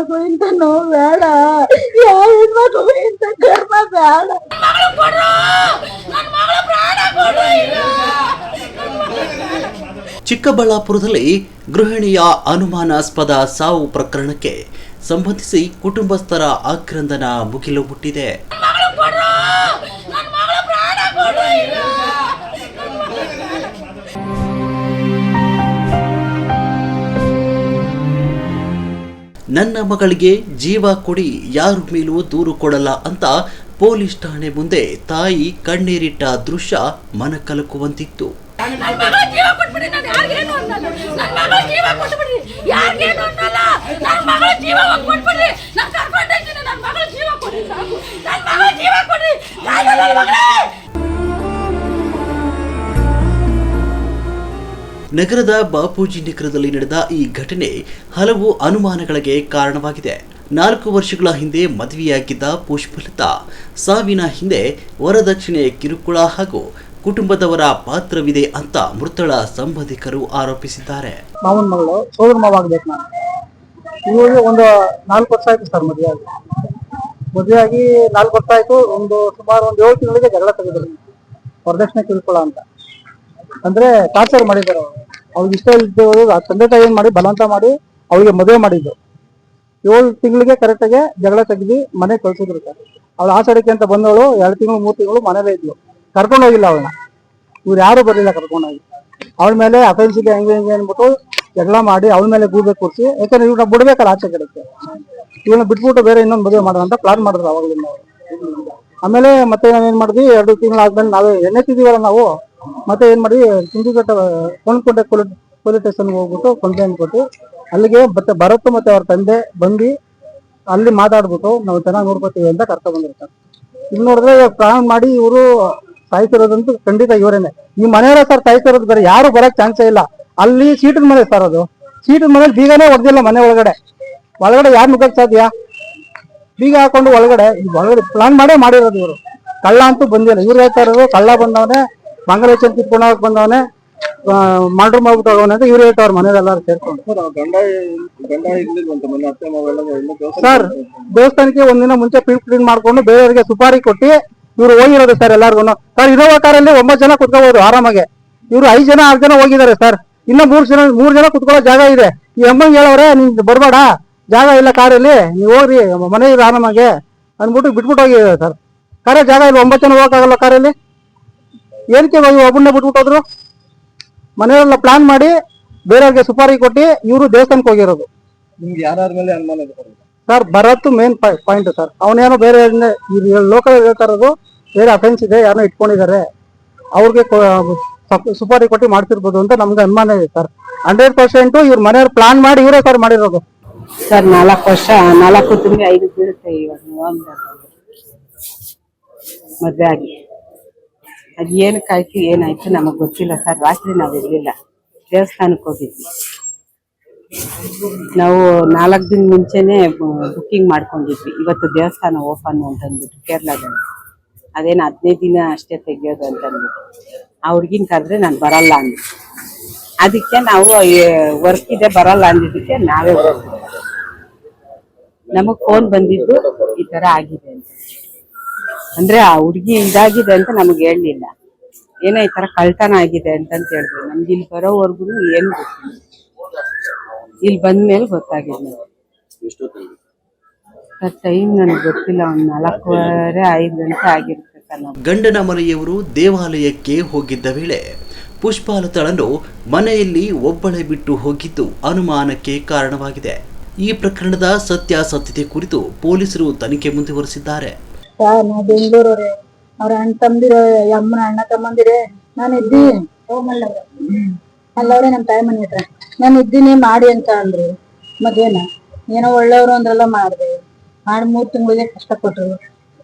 ಹೆಣ್ಮಕ್ಳು ಇಂತ ನೋವು ಬೇಡ, ಯಾವ ಹೆಣ್ಮಕ್ಳು ಇಂತ ಕರ್ಮ ಬೇಡ. ಚಿಕ್ಕಬಳ್ಳಾಪುರದಲ್ಲಿ ಗೃಹಿಣಿಯ ಅನುಮಾನಾಸ್ಪದ ಸಾವು ಪ್ರಕರಣಕ್ಕೆ ಸಂಬಂಧಿಸಿ ಕುಟುಂಬಸ್ಥರ ಆಕ್ರಂದನ ಮುಗಿಲು ಮುಟ್ಟಿದೆ. ನನ್ನ ಮಗಳಿಗೆ ಜೀವ ಕೊಡಿ, ಯಾರ ಮೇಲೂ ದೂರು ಕೊಡಲ್ಲ ಅಂತ ಪೊಲೀಸ್ ಠಾಣೆ ಮುಂದೆ ತಾಯಿ ಕಣ್ಣೀರಿಟ್ಟ ದೃಶ್ಯ ಮನಕಲಕುವಂತಿತ್ತು. ನಗರದ ಬಾಪೂಜಿ ನಗರದಲ್ಲಿ ನಡೆದ ಈ ಘಟನೆ ಹಲವು ಅನುಮಾನಗಳಿಗೆ ಕಾರಣವಾಗಿದೆ. 4 ವರ್ಷಗಳ ಹಿಂದೆ ಮದುವೆಯಾಗಿದ್ದ ಪುಷ್ಪಲತಾ ಸಾವಿನ ಹಿಂದೆ ವರದಕ್ಷಿಣೆ ಕಿರುಕುಳ ಹಾಗೂ ಕುಟುಂಬದವರ ಪಾತ್ರವಿದೆ ಅಂತ ಮೃತಳ ಸಂಬಂಧಿಕರು ಆರೋಪಿಸಿದ್ದಾರೆ. ಮಾವನ ಮಗಳು ಸೋದರ ಮಾವ ಆಗ್ಬೇಕು. ನಾನು ಇವಾಗ ಒಂದು 4 ವರ್ಷ ಆಯ್ತು ಸರ್ ಮದುವೆಯಾಗಿ 4 ವರ್ಷ ಆಯ್ತು. ಸುಮಾರು 7 ತಿಂಗಳಿಗೆ ಜಗಳ ತೆಗೆದ್ರು. ವರದಕ್ಷಿಣೆ ಕಿರುಕುಳ ಅಂತ ಅಂದ್ರೆ ಟಾರ್ಚರ್ ಮಾಡಿದ್ದಾರೆ. ಅವ್ರಿಗೆ ಇಷ್ಟ ಇದ್ದವರು ತಂದೆ ತಾಯಿ ಏನ್ ಮಾಡಿ ಬಲವಂತ ಮಾಡಿ ಅವಳಿಗೆ ಮದುವೆ ಮಾಡಿದ್ದು. 7 ತಿಂಗಳಿಗೆ ಕರೆಕ್ಟಾಗಿ ಜಗಳ ತೆಗೆದು ಮನೆ ಕಳ್ಸಿದ್ರು ಸರ್. ಅವಳು ಆಚರಣೆಗೆ ಅಂತ ಬಂದವಳು 2 ತಿಂಗಳು 3 ತಿಂಗಳು ಮನೇಲೇ ಇದ್ಲು. ಕರ್ಕೊಂಡು ಹೋಗಿಲ್ಲ ಅವಳನ್ನ. ಇವ್ರು ಯಾರು ಬರಲಿಲ್ಲ ಕರ್ಕೊಂಡೋಗಿ. ಅವಳ ಮೇಲೆ ಅಫೆನ್ಸಿಗೆ ಹೆಂಗೆ ಅಂದ್ಬಿಟ್ಟು ಜಗಳ ಮಾಡಿ ಅವಳ ಮೇಲೆ ಗೂಬೆ ಕೂರಿಸಿ, ಯಾಕಂದ್ರೆ ಇವ್ರನ್ನ ಬಿಡ್ಬೇಕಲ್ಲ ಆಚೆ ಕಡೆಗೆ, ಇವನ್ನ ಬಿಟ್ಬಿಟ್ಟು ಬೇರೆ ಇನ್ನೊಂದು ಮದುವೆ ಮಾಡೋಣ ಅಂತ ಪ್ಲಾನ್ ಮಾಡಿದ್ರು ಅವಾಗಲಿಂದ. ಆಮೇಲೆ ಮತ್ತೆ ನಾವೇನ್ ಮಾಡಿದ್ವಿ, 2 ತಿಂಗಳಾದ್ಮೇಲೆ ನಾವೇ ಎಣ್ಣೆತ್ತಿದೀವಲ್ಲ ನಾವು, ಮತ್ತೆ ಏನ್ ಮಾಡಿ ಸಿಂಧಿಘಟ್ಟ ಕೊಂಡ್ಕೊಂಡೆ ಪೊಲೀಸ್ ಸ್ಟೇಷನ್ಗೆ ಹೋಗ್ಬಿಟ್ಟು ಕಂಪ್ಲೇಂಟ್ ಕೊಟ್ಟು ಅಲ್ಲಿಗೆ ಮತ್ತೆ ಭರತ್ ಮತ್ತೆ ಅವ್ರ ತಂದೆ ಬಂದು ಅಲ್ಲಿ ಮಾತಾಡ್ಬಿಟ್ಟು ನಾವು ಚೆನ್ನಾಗಿ ನೋಡ್ಕೋತೀವಿ ಅಂತ ಕರ್ಕೊಂಡ್ ಬಂದಿರ್ತಾರೆ. ಇಲ್ಲಿ ನೋಡಿದ್ರೆ ಪ್ಲಾನ್ ಮಾಡಿ ಇವರು ಸಾಯ್ತಿರೋದಂತೂ ಖಂಡಿತ ಇವರೇನೆ. ಈ ಮನೆಯವರ ಸರ್ ಸಾಯ್ತಿರೋದು, ಬೇರೆ ಯಾರು ಬರಕ್ ಚಾನ್ಸೇ ಇಲ್ಲ. ಅಲ್ಲಿ ಸೀಟಿನ ಮನೆ ಸರ್, ಅದು ಸೀಟಿನ ಮನೇಲಿ ಬೀಗನೇ ಹೊಡೆದಿಲ್ಲ. ಮನೆ ಒಳಗಡೆ ಯಾರು ನುಗ್ಗಕ್ ಸಾಧ್ಯ? ಬೀಗ ಹಾಕೊಂಡು ಒಳಗಡೆ ಪ್ಲಾನ್ ಮಾಡೇ ಮಾಡಿರೋದು ಇವರು. ಕಳ್ಳ ಅಂತೂ ಬಂದಿಲ್ಲ. ಇವ್ರು ಹೇಳ್ತಾ ಇರೋದು ಕಳ್ಳ ಬಂದವನೇ, ಮಂಗಲಚನ್ ಕಿತ್ಕೊಂಡೋಗಕ್ ಬಂದವನೇ, ಮರ್ಡರ್ ಮಾಡ್ಬಿಟ್ಟು ಹೋಗೋಣ ಅಂತ ಇವ್ರು ಹೇಳ್ತಾವ್ರ ಮನೆಯಲ್ಲೆಲ್ಲಾರು ಸೇರ್ಕೊಂಡು. ಸರ್ ದೇವಸ್ಥಾನಕ್ಕೆ ಒಂದಿನ ಮುಂಚೆ ಕ್ಲೀನ್ ಮಾಡ್ಕೊಂಡು ಬೇರೆಯವರಿಗೆ ಸುಪಾರಿ ಕೊಟ್ಟು ಇವ್ರು ಹೋಗಿರೋದು ಸರ್ ಎಲ್ಲಾರ್ಗು. ಸರ್ ಇನೋವಾ ಕಾರಲ್ಲಿ 9 ಜನ ಕುತ್ಕೋಬಹುದು ಆರಾಮಾಗೆ. ಇವ್ರು 5 ಜನ 6 ಜನ ಹೋಗಿದ್ದಾರೆ ಸರ್. ಇನ್ನ 3 ಜನ ಕುತ್ಕೊಳ್ಳೋ ಜಾಗ ಇದೆ. ಈ ಅಮ್ಮಂಗೆ ಹೇಳವ್ರೆ, ನೀನ್ ಬರ್ಬೇಡ, ಜಾಗ ಇಲ್ಲ ಕಾರಲ್ಲಿ, ನೀವು ಹೋಗ್ರಿ ಮನೆ ಇರೋ ಆರಾಮಾಗೆ ಅಂದ್ಬಿಟ್ಟು ಬಿಟ್ಬಿಟ್ಟು ಹೋಗಿದ್ದಾರೆ ಸರ್. ಕಾರಲ್ಲಿ ಜಾಗ ಇಲ್ಲ, 9 ಜನ ಹೋಗಕ್ಕಾಗಲ್ಲ ಕಾರಲ್ಲಿ. ಏನಕ್ಕೆ ಒಬ್ಬನ್ನ ಬಿಟ್ಬಿಟ್ಟು ಹೋದ್ರು? ಮನೆಯಲ್ಲ ಪ್ಲಾನ್ ಮಾಡಿ ಬೇರೆಯವ್ರಿಗೆ ಸುಪಾರಿ ಕೊಟ್ಟು ಇವರು ದೇವಸ್ಥಾನಕ್ಕೆ ಹೋಗಿರೋದು. ನಿಮ್ಗೆ ಯಾರ ಮೇಲೆ ಅನುಮಾನ ಇದೆ sir? Bharat main point sir. ಅವನೇನೋ ಬೇರೆ ಲೋಕಲ್ ಹೇಳ್ತಾ ಇರೋದು ಬೇರೆ ಅಫೆನ್ಸ್ ಇದೆ, ಯಾರನ್ನೋ ಇಟ್ಕೊಂಡಿದ್ದಾರೆ, ಅವ್ರಿಗೆ ಸುಪಾರಿ ಕೊಟ್ಟು ಮಾಡ್ತಿರ್ಬೋದು ಅಂತ ನಮ್ಗೆ ಅನುಮಾನ ಇದೆ ಸರ್. 100% ಇವ್ರ ಮನೆಯವ್ರು ಪ್ಲಾನ್ ಮಾಡಿ ಇವರೇ ಸರ್ ಮಾಡಿರೋದು ಸರ್. 4 ವರ್ಷ 4 ತಿಂಗಳು 5 ಬೀಳುತ್ತೆ ಇವಾಗ ಮದ್ವೆ ಆಗಿ. ಅದು ಏನಕ್ಕಾಯ್ತು ಏನಾಯ್ತು ನಮಗ್ ಗೊತ್ತಿಲ್ಲ ಸರ್. ರಾತ್ರಿ ನಾವು ಇರ್ಲಿಲ್ಲ, ದೇವಸ್ಥಾನಕ್ಕೆ ಹೋಗಿದ್ವಿ ನಾವು. 4 ದಿನ ಮುಂಚೆನೆ ಬುಕ್ಕಿಂಗ್ ಮಾಡ್ಕೊಂಡಿದ್ವಿ. ಇವತ್ತು ದೇವಸ್ಥಾನ ಓಪನ್ ಅಂತಂದ್ಬಿಟ್ಟು ಕೇರಳದಲ್ಲಿ. ಅದೇನು 15 ದಿನ ಅಷ್ಟೇ ತೆಗಿಯೋದು ಅಂತಂದ್ಬಿಟ್ಟು ಆ ಹುಡ್ಗಿನ ಕರೆದ್ರೆ ನಾನು ಬರಲ್ಲ ಅಂದ್ವಿ. ಅದಕ್ಕೆ ನಾವು ವರ್ಕ್ ಇದೆ ಬರಲ್ಲ ಅಂದಿದ್ದಕ್ಕೆ ನಾವೇ ಹೋಗ್ತೀವಿ. ನಮಗ್ ಫೋನ್ ಬಂದಿದ್ದು ಈ ತರ ಆಗಿದೆ ಅಂತ. ಅಂದ್ರೆ ಆ ಹುಡ್ಗಿ ಇದಾಗಿದೆ ಅಂತ ನಮ್ಗೆ ಹೇಳಲಿಲ್ಲ. ಏನೋ ಈ ತರ ಕಳ್ತನ ಆಗಿದೆ ಅಂತ ಹೇಳಿದ್ರು. ನಮ್ಗೆ ಇಲ್ಲಿ ಬರೋವರ್ಗು ಏನು ಗೊತ್ತಿಲ್ಲ. ಇಲ್ಲಿ ಬಂದ್ಮೇಲೆ ಗೊತ್ತಾಗಿದೆ. ಟೈಮ್ ನನಗೆ ಗೊತ್ತಿಲ್ಲ, 4:15 5 ಗಂಟೆ ಆಗಿರುತ್ತೆ ಸರ್. ಗಂಡನ ಮನೆಯವರು ದೇವಾಲಯಕ್ಕೆ ಹೋಗಿದ್ದ ವೇಳೆ ಪುಷ್ಪಲತಾಳನ್ನು ಮನೆಯಲ್ಲಿ ಒಬ್ಬಳೇ ಬಿಟ್ಟು ಹೋಗಿದ್ದು ಅನುಮಾನಕ್ಕೆ ಕಾರಣವಾಗಿದೆ. ಈ ಪ್ರಕರಣದ ಸತ್ಯಾಸತ್ಯತೆ ಕುರಿತು ಪೊಲೀಸರು ತನಿಖೆ ಮುಂದುವರೆಸಿದ್ದಾರೆ. ನಾವು ಬೆಂಗಳೂರವ್ರೆ, ಅವ್ರ ಅಣ್ಣ ತಮ್ಮದಿರ, ಅಮ್ಮನ ಅಣ್ಣ ತಮ್ಮಂದಿರೇ. ನಾನು ಇದ್ದೀನಿ ಅಲ್ಲವ್ರೆ ನಮ್ಮ ತಾಯಿ ಮನೆ ಹತ್ರ. ನಾನು ಇದ್ದೀನಿ ಮಾಡಿ ಅಂತ ಅಂದ್ರು. ಮದ್ವೆನ ಏನೋ ಒಳ್ಳೆಯವರು ಅಂದ್ರೆಲ್ಲ ಮಾಡಿದೆ. ಮಾಡಿ 3 ತಿಂಗಳಿಗೆ ಕಷ್ಟಪಟ್ರು.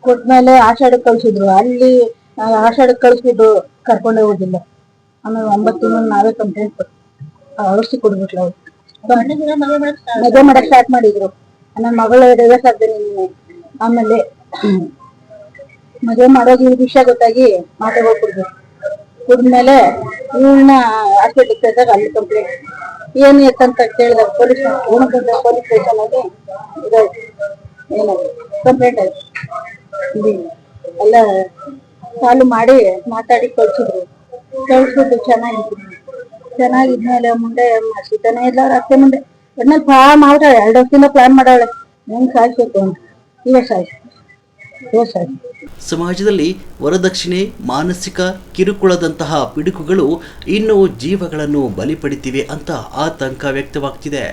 ಕೊಟ್ಮೇಲೆ ಆಷಾಢಕ್ಕೆ ಕಳ್ಸಿದ್ರು. ಅಲ್ಲಿ ಆಷಾಢಕ್ಕೆ ಕಳ್ಸಿಬಿಟ್ಟು ಕರ್ಕೊಂಡೇ ಹೋಗಿಲ್ಲ. ಆಮೇಲೆ 9 ತಿಂಗಳು ನಾವೇ ಕಂಪ್ಲೇಂಟ್ ಕೊಟ್ಟು ಔಷಧಿ ಕೊಡ್ಬಿಟ್ಲು. ಅವ್ರು ಮದುವೆ ಮಾಡಕ್ ಸ್ಟಾರ್ಟ್ ಮಾಡಿದ್ರು. ನನ್ನ ಮಗಳು ಡಿವೋರ್ಸ್ ಆಗ್ತೇನೆ ನೀನು. ಆಮೇಲೆ ಮದುವೆ ಮಾಡೋದು ಈ ವಿಷಯ ಗೊತ್ತಾಗಿ ಮಾತಾಡ್ಬಿಡ್ಬೇಕು. ಕುಡಿದ್ಮೇಲೆ ಇವಳನ್ನ ಹಾಸ್ಪಿಟ್ಲಿಗೆ ಸೇರಿದಾಗ ಅಲ್ಲಿ ಕಂಪ್ಲೇಂಟ್ ಏನು ಅಂತ ಕೇಳಿದಾಗ ಪೊಲೀಸ್ ಸ್ಟೇಷನ್ ಆಗಿ ಇದಾಯ್ತು, ಏನಾದ್ರು ಕಂಪ್ಲೇಂಟ್ ಆಯ್ತು. ಇಲ್ಲಿ ಎಲ್ಲ ಸಾಲು ಮಾಡಿ ಮಾತಾಡಿ ಕಳ್ಸ್ಬಿಟ್ಟು ಚೆನ್ನಾಗಿದ್ಮೇಲೆ ಮುಂದೆ ಮಾಡ್ಸಿದ್ದಾನೆ ಎಲ್ಲ ರಸ್ತೆ ಮುಂದೆ ಒಟ್ನಲ್ಲಿ ಮಾಡ್ತಾಳೆ. 2 ವರ್ಷದಿಂದ ಪ್ಲಾನ್ ಮಾಡಾಳೆ ಹೆಂಗ್ ಸಾಯಿಸ್ಬೇಕು ಅಂತ. ಇವಾಗ ಸಾಯಿಸಿ ಸಮಾಜದಲ್ಲಿ ವರದಕ್ಷಿಣೆ, ಮಾನಸಿಕ ಕಿರುಕುಳದಂತಹ ಪಿಡುಗುಗಳು ಇನ್ನೂ ಜೀವಗಳನ್ನು ಬಲಿ ಪಡಿತಿವೆ ಅಂತ ಆತಂಕ ವ್ಯಕ್ತವಾಗ್ತಿದೆ.